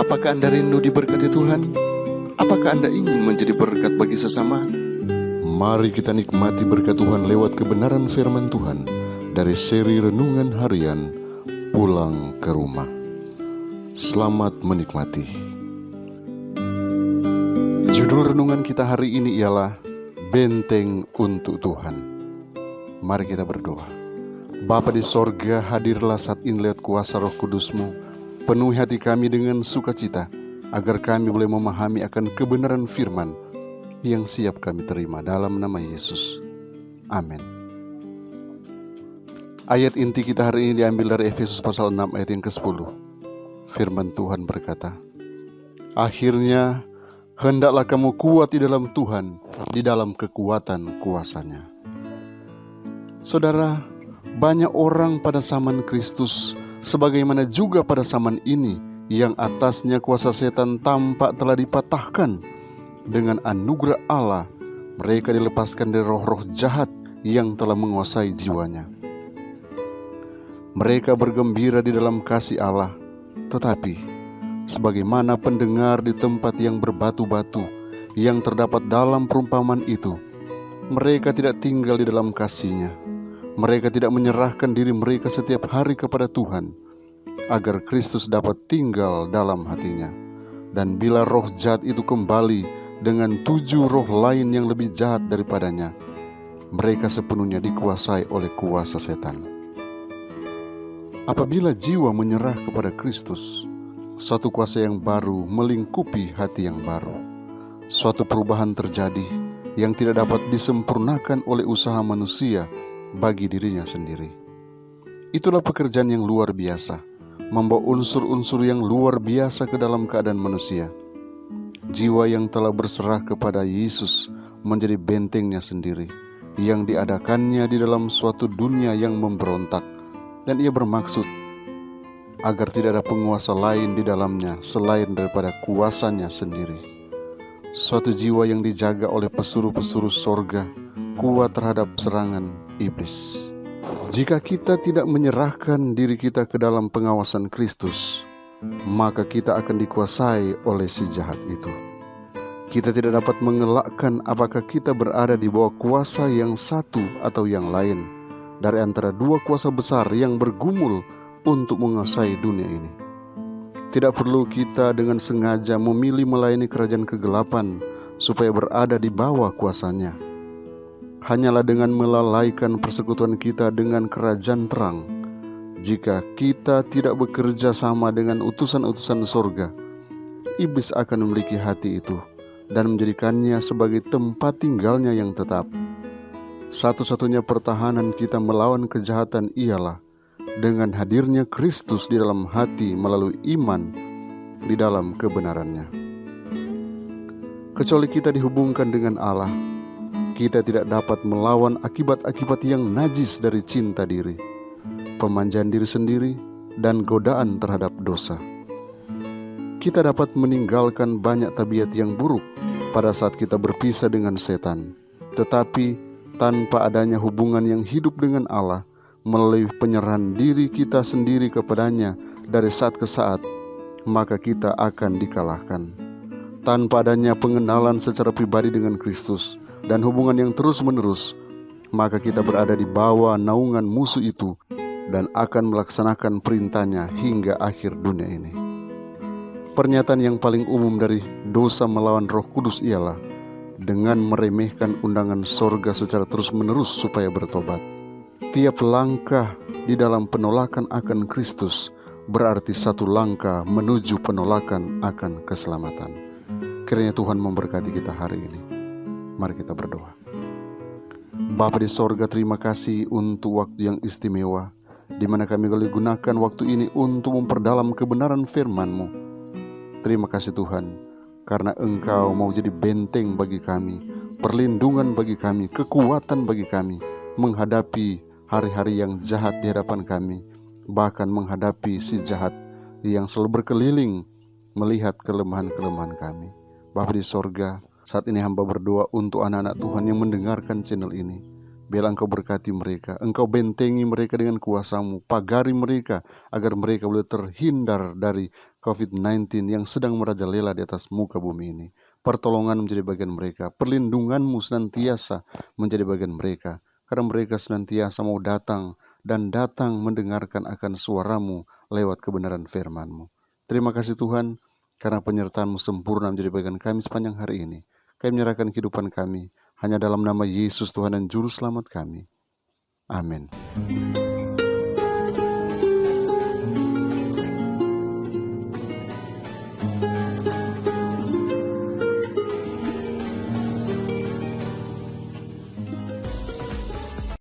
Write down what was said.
Apakah Anda rindu diberkati Tuhan? Apakah Anda ingin menjadi berkat bagi sesama? Mari kita nikmati berkat Tuhan lewat kebenaran firman Tuhan dari seri Renungan Harian Pulang ke Rumah. Selamat menikmati. Judul renungan kita hari ini ialah Benteng untuk Tuhan. Mari kita berdoa. Bapa di sorga, hadirlah saat ini lewat kuasa Roh Kudus-Mu. Penuhi hati kami dengan sukacita, agar kami boleh memahami akan kebenaran firman yang siap kami terima dalam nama Yesus. Amin. Ayat inti kita hari ini diambil dari Efesus pasal 6 ayat yang ke-10. Firman Tuhan berkata, akhirnya hendaklah kamu kuat di dalam Tuhan, di dalam kekuatan kuasa-Nya. Saudara, banyak orang pada zaman Kristus, sebagaimana juga pada zaman ini, yang atasnya kuasa setan tampak telah dipatahkan. Dengan anugerah Allah, mereka dilepaskan dari roh-roh jahat yang telah menguasai jiwanya. Mereka bergembira di dalam kasih Allah, tetapi sebagaimana pendengar di tempat yang berbatu-batu yang terdapat dalam perumpamaan itu, mereka tidak tinggal di dalam kasih-Nya. Mereka tidak menyerahkan diri mereka setiap hari kepada Tuhan, agar Kristus dapat tinggal dalam hatinya. Dan bila roh jahat itu kembali dengan 7 roh lain yang lebih jahat daripadanya, mereka sepenuhnya dikuasai oleh kuasa setan. Apabila jiwa menyerah kepada Kristus, suatu kuasa yang baru melingkupi hati yang baru. Suatu perubahan terjadi yang tidak dapat disempurnakan oleh usaha manusia bagi dirinya sendiri. Itulah pekerjaan yang luar biasa, membawa unsur-unsur yang luar biasa ke dalam keadaan manusia. Jiwa yang telah berserah kepada Yesus menjadi bentengnya sendiri, yang diadakannya di dalam suatu dunia yang memberontak, dan ia bermaksud agar tidak ada penguasa lain di dalamnya selain daripada kuasanya sendiri. Suatu jiwa yang dijaga oleh pesuruh-pesuruh sorga, kuat terhadap serangan iblis. Jika kita tidak menyerahkan diri kita ke dalam pengawasan Kristus, maka kita akan dikuasai oleh si jahat itu. Kita tidak dapat mengelakkan apakah kita berada di bawah kuasa yang satu atau yang lain, dari antara 2 kuasa besar yang bergumul untuk menguasai dunia ini. Tidak perlu kita dengan sengaja memilih melayani kerajaan kegelapan supaya berada di bawah kuasanya. Hanyalah dengan melalaikan persekutuan kita dengan kerajaan terang. Jika kita tidak bekerja sama dengan utusan-utusan sorga, iblis akan memiliki hati itu dan menjadikannya sebagai tempat tinggalnya yang tetap. Satu-satunya pertahanan kita melawan kejahatan ialah dengan hadirnya Kristus di dalam hati melalui iman di dalam kebenarannya. Kecuali kita dihubungkan dengan Allah, kita tidak dapat melawan akibat-akibat yang najis dari cinta diri, pemanjaan diri sendiri, dan godaan terhadap dosa. Kita dapat meninggalkan banyak tabiat yang buruk pada saat kita berpisah dengan setan, tetapi tanpa adanya hubungan yang hidup dengan Allah, melalui penyerahan diri kita sendiri kepadanya dari saat ke saat, maka kita akan dikalahkan. Tanpa adanya pengenalan secara pribadi dengan Kristus dan hubungan yang terus-menerus, maka kita berada di bawah naungan musuh itu dan akan melaksanakan perintahnya hingga akhir dunia ini. Pernyataan yang paling umum dari dosa melawan Roh Kudus ialah dengan meremehkan undangan sorga secara terus-menerus supaya bertobat. Tiap langkah di dalam penolakan akan Kristus berarti satu langkah menuju penolakan akan keselamatan. Kiranya Tuhan memberkati kita hari ini. Mari kita berdoa. Bapa di sorga, terima kasih untuk waktu yang istimewa, di mana kami boleh gunakan waktu ini untuk memperdalam kebenaran firman-Mu. Terima kasih Tuhan, karena Engkau mau jadi benteng bagi kami, perlindungan bagi kami, kekuatan bagi kami, menghadapi hari-hari yang jahat di hadapan kami, bahkan menghadapi si jahat yang selalu berkeliling melihat kelemahan-kelemahan kami. Bapa di sorga, saat ini hamba berdoa untuk anak-anak Tuhan yang mendengarkan channel ini. Biarlah Engkau berkati mereka, Engkau bentengi mereka dengan kuasa-Mu, pagari mereka agar mereka boleh terhindar dari COVID-19 yang sedang merajalela di atas muka bumi ini. Pertolongan menjadi bagian mereka, perlindungan-Mu senantiasa menjadi bagian mereka, karena mereka senantiasa mau datang dan datang mendengarkan akan suara-Mu lewat kebenaran firman-Mu. Terima kasih Tuhan, karena penyertaan-Mu sempurna menjadi bagian kami sepanjang hari ini. Kami menyerahkan kehidupan kami hanya dalam nama Yesus Tuhan dan Juru Selamat kami. Amin.